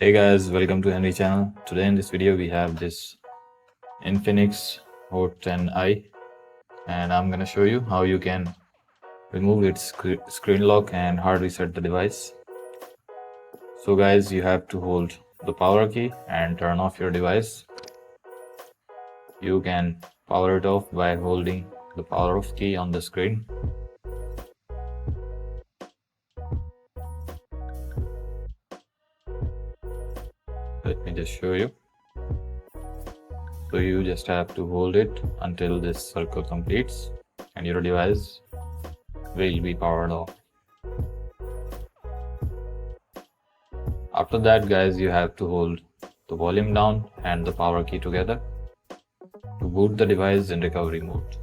Hey guys, welcome to Henry channel. Today in this video we have this Infinix Hot 10i and I'm gonna show you how you can remove its screen lock and hard reset the device. So guys, you have to hold the power key and turn off your device. You can power it off by holding the power off key on the screen. Let me just show you. So you just have to hold it until this circle completes and your device will be powered off. After that guys, you have to hold the volume down and the power key together to boot the device in recovery mode.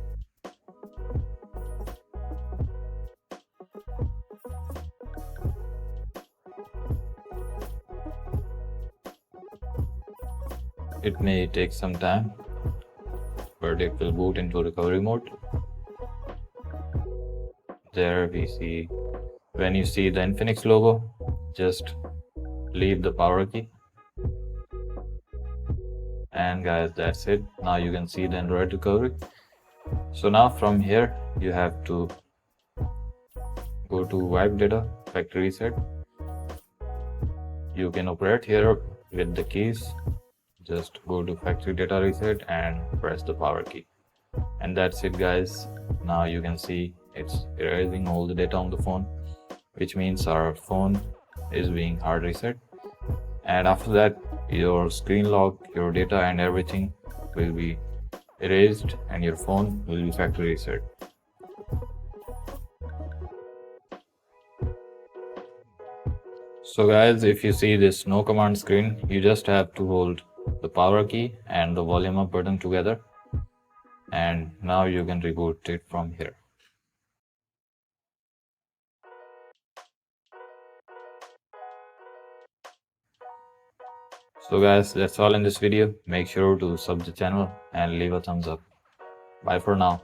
It may take some time, but it will boot into recovery mode. There we see, when you see the Infinix logo, just leave the power key. And guys, that's it. Now you can see the Android recovery. So now from here, you have to go to wipe data, factory reset. You can operate here with the keys. Just go to factory data reset and press the power key. And that's it guys. Now you can see it's erasing all the data on the phone, which means our phone is being hard reset. And after that, your screen lock, your data and everything will be erased and your phone will be factory reset. So guys, if you see this no command screen, you just have to hold the power key and the volume up button together, and now you can reboot it from here. So guys, that's all in this video. Make sure to sub the channel and leave a thumbs up. Bye for now.